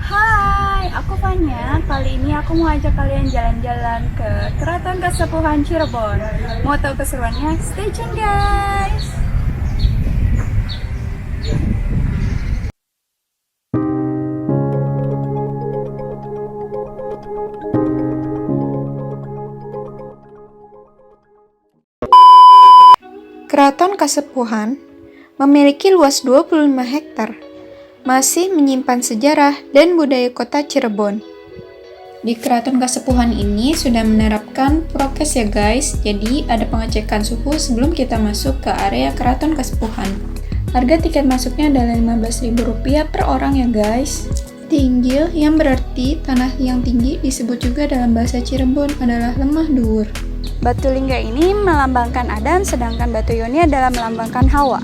Hai, aku Fanya. Kali ini aku mau ajak kalian jalan-jalan ke Keraton Kasepuhan Cirebon. Mau tahu keseruannya? Stay tune guys! Keraton Kasepuhan memiliki luas 25 hektar, masih menyimpan sejarah dan budaya kota Cirebon. Di Keraton Kasepuhan ini sudah menerapkan prokes ya guys, jadi ada pengecekan suhu sebelum kita masuk ke area Keraton Kasepuhan. Harga tiket masuknya adalah Rp15.000 per orang ya guys. Tinggil yang berarti tanah yang tinggi disebut juga dalam bahasa Cirebon adalah lemah dhuwur. Batu lingga ini melambangkan Adam, sedangkan batu Yoni adalah melambangkan Hawa.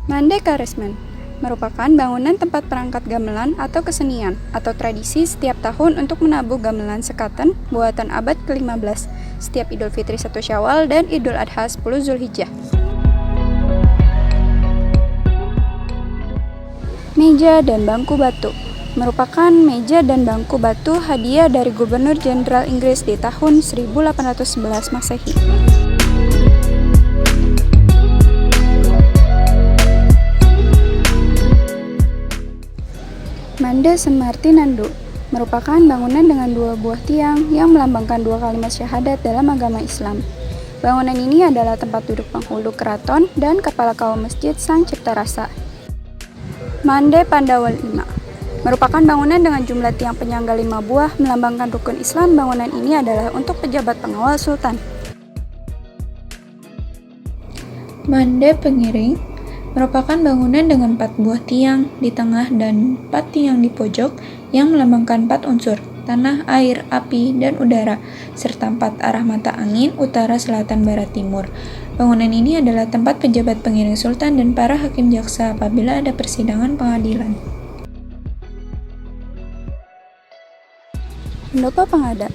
Mande Karesmen merupakan bangunan tempat perangkat gamelan atau kesenian atau tradisi setiap tahun untuk menabuh gamelan sekaten buatan abad ke-15 setiap Idul Fitri 1 Syawal dan Idul Adha 10 Zulhijjah. Meja dan bangku batu merupakan meja dan bangku batu hadiah dari Gubernur Jenderal Inggris di tahun 1811 Masehi. Mande Semartinandu merupakan bangunan dengan dua buah tiang yang melambangkan dua kalimat syahadat dalam agama Islam. Bangunan ini adalah tempat duduk penghulu keraton dan kepala kaum masjid Sang Cipta Rasa. Mande Pandawal 5 merupakan bangunan dengan jumlah tiang penyangga 5 buah melambangkan rukun Islam. Bangunan ini adalah untuk pejabat pengawal sultan. Mande Pengiring merupakan bangunan dengan 4 buah tiang di tengah dan 4 tiang di pojok yang melambangkan 4 unsur, tanah, air, api, dan udara, serta 4 arah mata angin, utara, selatan, barat, timur. Bangunan ini adalah tempat pejabat pengiring sultan dan para hakim jaksa apabila ada persidangan pengadilan. Pendopo Pangada.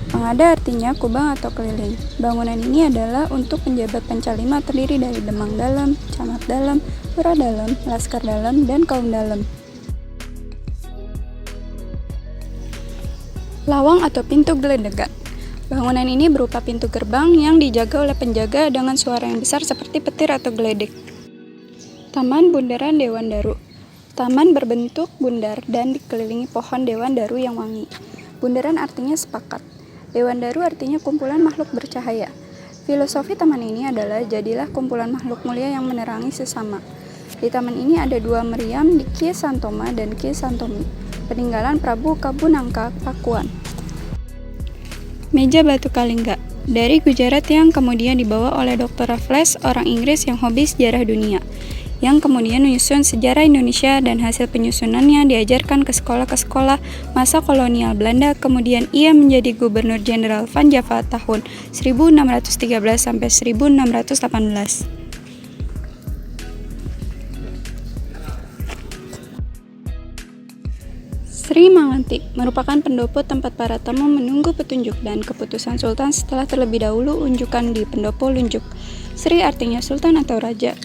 Pangada artinya kubang atau keliling. Bangunan ini adalah untuk penjabat pencalima terdiri dari Demang Dalam, Camat Dalam, Lurah Dalam, Laskar Dalam, dan Kaum Dalam. Lawang atau pintu geledegan. Bangunan ini berupa pintu gerbang yang dijaga oleh penjaga dengan suara yang besar seperti petir atau geledek. Taman Bundaran Dewan Daru. Taman berbentuk bundar dan dikelilingi pohon dewan daru yang wangi. Bundaran artinya sepakat. Dewan Daru artinya kumpulan makhluk bercahaya. Filosofi taman ini adalah jadilah kumpulan makhluk mulia yang menerangi sesama. Di taman ini ada 2 meriam di Kie Santoma dan Kie Santomi, peninggalan Prabu Kabunangka Pakuan. Meja batu Kalingga dari Gujarat yang kemudian dibawa oleh Dr. Raffles, orang Inggris yang hobi sejarah dunia, yang kemudian menyusun sejarah Indonesia dan hasil penyusunannya diajarkan ke sekolah masa kolonial Belanda. Kemudian ia menjadi Gubernur Jenderal Van Java tahun 1613 sampai 1618. Sri Manganti merupakan pendopo tempat para tamu menunggu petunjuk dan keputusan sultan setelah terlebih dahulu unjukan di pendopo lunjuk. Sri artinya sultan atau raja.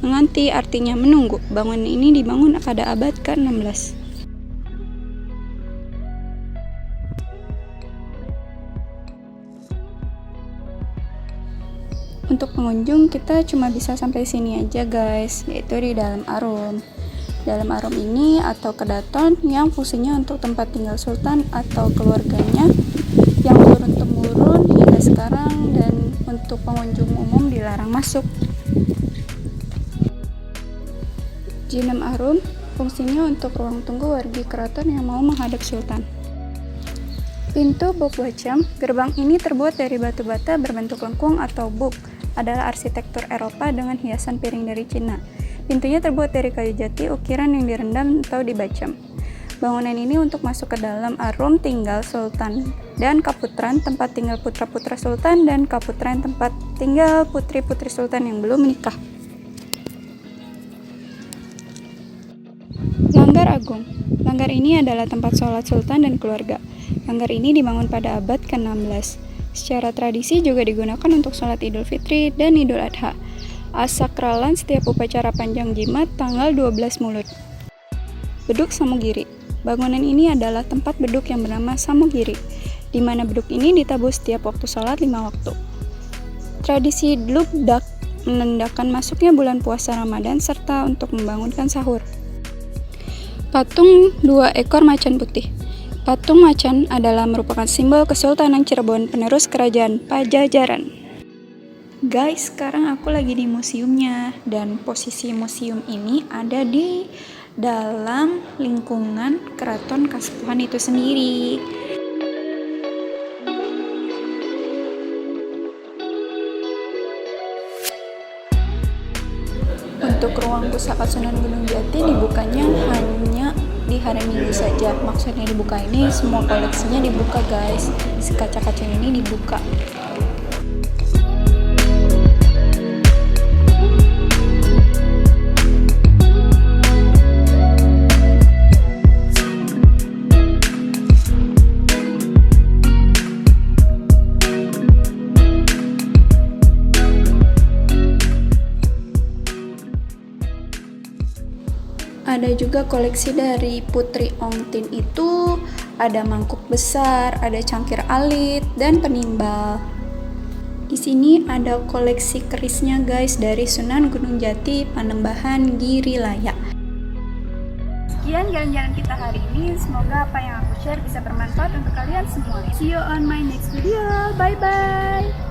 Manganti artinya menunggu. Bangunan ini dibangun pada abad ke-16. Untuk pengunjung kita cuma bisa sampai sini aja guys, yaitu di dalam arum. Dalam arum ini atau kedaton yang fungsinya untuk tempat tinggal sultan atau keluarganya yang turun-temurun hingga sekarang, dan untuk pengunjung umum dilarang masuk. Jinem Arum fungsinya untuk ruang tunggu wargi keraton yang mau menghadap sultan. Pintu Bok Bacam, gerbang ini terbuat dari batu bata berbentuk lengkung atau buk, adalah arsitektur Eropa dengan hiasan piring dari Cina. Pintunya terbuat dari kayu jati, ukiran yang direndam atau dibacam. Bangunan ini untuk masuk ke dalam arum tinggal sultan dan kaputran, tempat tinggal putra-putra sultan, dan kaputran tempat tinggal putri-putri sultan yang belum menikah. Langgar Agung. Langgar ini adalah tempat sholat sultan dan keluarga. Langgar ini dibangun pada abad ke-16. Secara tradisi juga digunakan untuk sholat Idul Fitri dan Idul Adha. Asakralan setiap upacara panjang jimat tanggal 12 Mulud. Beduk Samugiri. Bangunan ini adalah tempat beduk yang bernama Samugiri, di mana beduk ini ditabuh setiap waktu sholat 5 waktu. Tradisi Dlugdak menandakan masuknya bulan puasa Ramadan serta untuk membangunkan sahur. Patung 2 ekor macan putih. Patung macan adalah merupakan simbol Kesultanan Cirebon penerus kerajaan Pajajaran. Guys, sekarang aku lagi di museumnya dan posisi museum ini ada di dalam lingkungan Keraton Kasepuhan itu sendiri. Untuk ruang pusaka Sunan Gunung Jati dibukanya hanya di hari Minggu saja. Maksudnya dibuka ini semua koleksinya dibuka guys. Si kaca-kaca ini dibuka. Ada juga koleksi dari Putri Ongtin itu, ada mangkuk besar, ada cangkir alit, dan penimbal. Di sini ada koleksi kerisnya guys dari Sunan Gunung Jati Panembahan Girilaya. Sekian jalan-jalan kita hari ini, semoga apa yang aku share bisa bermanfaat untuk kalian semua. See you on my next video, bye-bye!